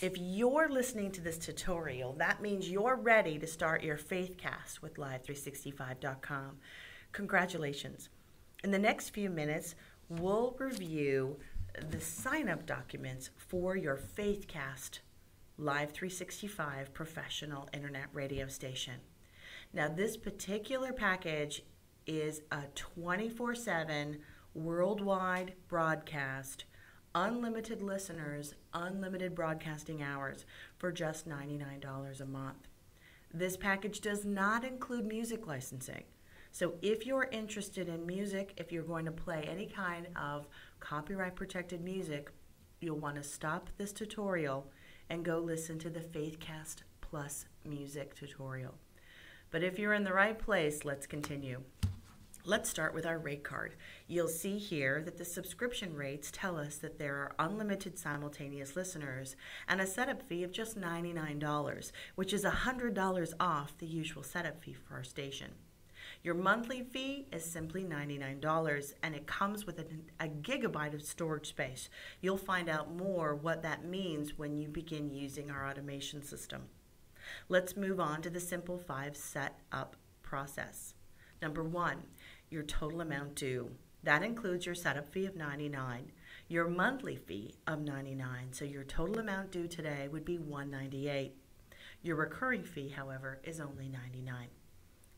If you're listening to this tutorial, that means you're ready to start your Faithcast with Live365.com. Congratulations. In the next few minutes, we'll review the sign-up documents for your Faithcast Live365 professional internet radio station. Now, this particular package is a 24/7 worldwide broadcast, unlimited listeners, unlimited broadcasting hours for just $99 a month. This package does not include music licensing. So if you're interested in music, if you're going to play any kind of copyright protected music, you'll want to stop this tutorial and go listen to the Faithcast Plus music tutorial. But if you're in the right place, let's continue. Let's start with our rate card. You'll see here that the subscription rates tell us that there are unlimited simultaneous listeners and a setup fee of just $99, which is $100 off the usual setup fee for our station. Your monthly fee is simply $99, and it comes with a gigabyte of storage space. You'll find out more what that means when you begin using our automation system. Let's move on to the simple 5 setup process. Number 1, your total amount due. That includes your setup fee of $99, your monthly fee of $99, so your total amount due today would be $198. Your recurring fee, however, is only $99.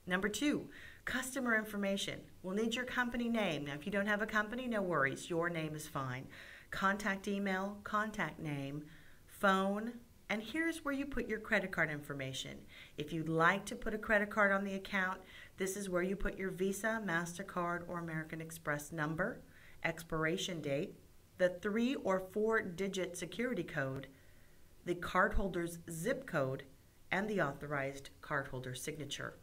Number 2, customer information. We'll need your company name. Now, if you don't have a company, no worries. Your name is fine. Contact email, contact name, phone, and here's where you put your credit card information. If you'd like to put a credit card on the account, this is where you put your Visa, MasterCard, or American Express number, expiration date, the 3 or 4-digit security code, the cardholder's zip code, and the authorized cardholder signature.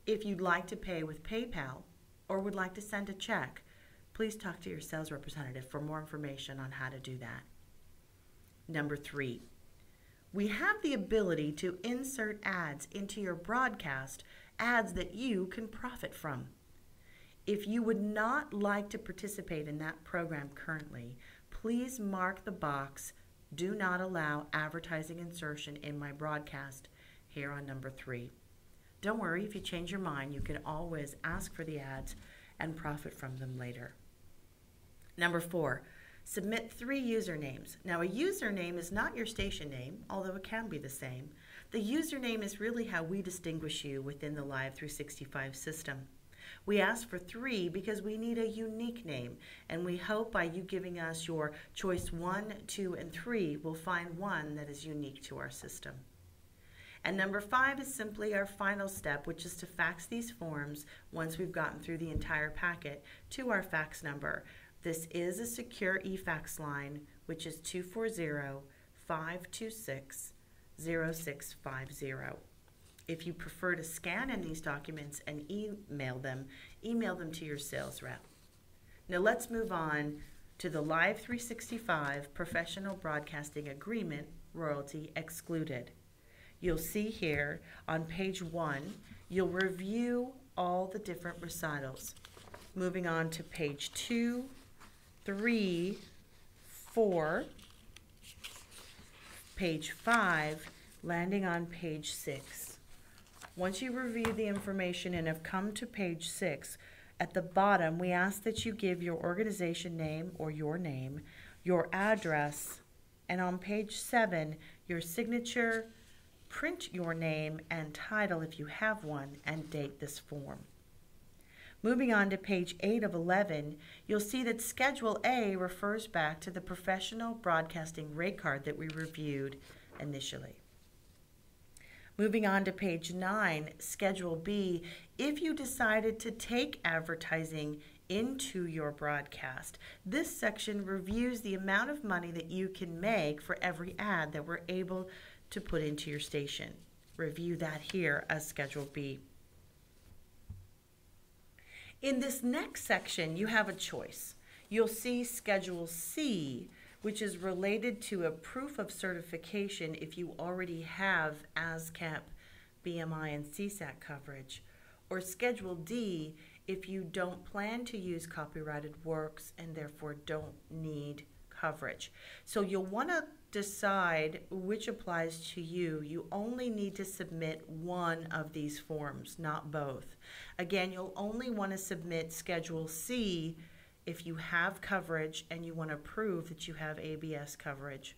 If you'd like to pay with PayPal or would like to send a check, please talk to your sales representative for more information on how to do that. Number 3, we have the ability to insert ads into your broadcast, ads that you can profit from. If you would not like to participate in that program currently, please mark the box, "Do not allow advertising insertion in my broadcast," here on number 3. Don't worry, if you change your mind, you can always ask for the ads and profit from them later. Number 4, submit 3 usernames. Now, a username is not your station name, although it can be the same. The username is really how we distinguish you within the Live365 system. We ask for 3 because we need a unique name, and we hope by you giving us your choice 1, 2, and 3, we'll find one that is unique to our system. And number 5 is simply our final step, which is to fax these forms once we've gotten through the entire packet to our fax number. This is a secure e-fax line, which is 240-526-0650. If you prefer to scan in these documents and email them to your sales rep. Now let's move on to the Live365 Professional Broadcasting Agreement, Royalty Excluded. You'll see here on page 1, you'll review all the different recitals. Moving on to page 2, 3, 4, page 5, landing on page 6. Once you review the information and have come to page 6, at the bottom we ask that you give your organization name or your name, your address, and on page 7, your signature, print your name and title if you have one, and date this form. Moving on to page 8 of 11, you'll see that Schedule A refers back to the professional broadcasting rate card that we reviewed initially. Moving on to page 9, Schedule B, if you decided to take advertising into your broadcast, this section reviews the amount of money that you can make for every ad that we're able to put into your station. Review that here as Schedule B. In this next section, you have a choice. You'll see Schedule C, which is related to a proof of certification if you already have ASCAP, BMI, and CSAT coverage, or Schedule D if you don't plan to use copyrighted works and therefore don't need coverage. So you'll want to decide which applies to you. You only need to submit one of these forms, not both. Again, you'll only want to submit Schedule C if you have coverage and you want to prove that you have ABS coverage,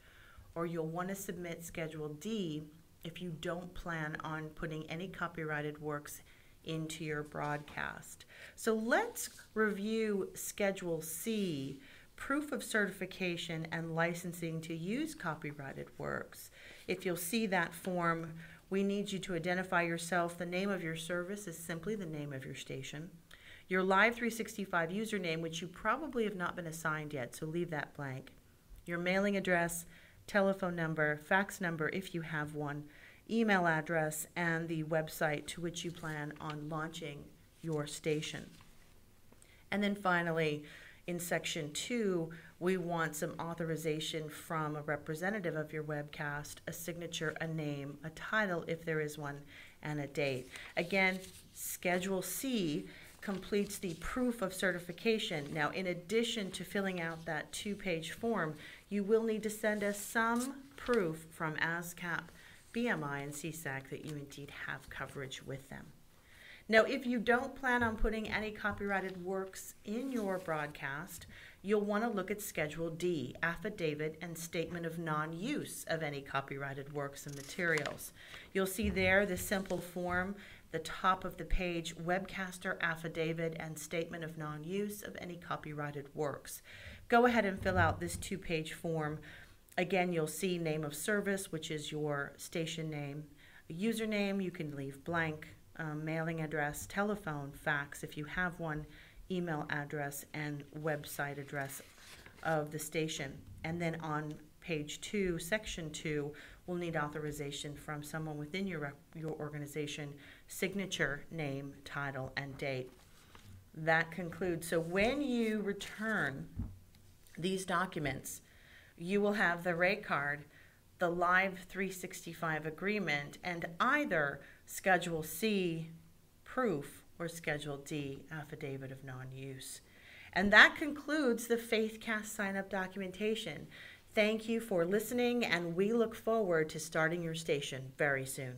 or you'll want to submit Schedule D if you don't plan on putting any copyrighted works into your broadcast. So let's review Schedule C, proof of certification and licensing to use copyrighted works. If you'll see that form, we need you to identify yourself. The name of your service is simply the name of your station. Your Live 365 username, which you probably have not been assigned yet, so leave that blank. Your mailing address, telephone number, fax number if you have one, email address, and the website to which you plan on launching your station. And then finally, in Section 2, we want some authorization from a representative of your webcast, a signature, a name, a title if there is one, and a date. Again, Schedule C completes the proof of certification. Now, in addition to filling out that 2-page form, you will need to send us some proof from ASCAP, BMI, and CSAC that you indeed have coverage with them. Now, if you don't plan on putting any copyrighted works in your broadcast, you'll want to look at Schedule D, Affidavit and Statement of Non-Use of any copyrighted works and materials. You'll see there the simple form, the top of the page, Webcaster Affidavit and Statement of Non-Use of any copyrighted works. Go ahead and fill out this 2-page form. Again, you'll see name of service, which is your station name, a username, you can leave blank, mailing address, telephone, fax if you have one, email address, and website address of the station. And then on page 2, section 2, we'll need authorization from someone within your organization, signature, name, title, and date. That concludes. So when you return these documents, you will have the rate card, the Live 365 agreement, and either Schedule C proof or Schedule D affidavit of non-use. And that concludes the Faithcast sign-up documentation. Thank you for listening, and we look forward to starting your station very soon.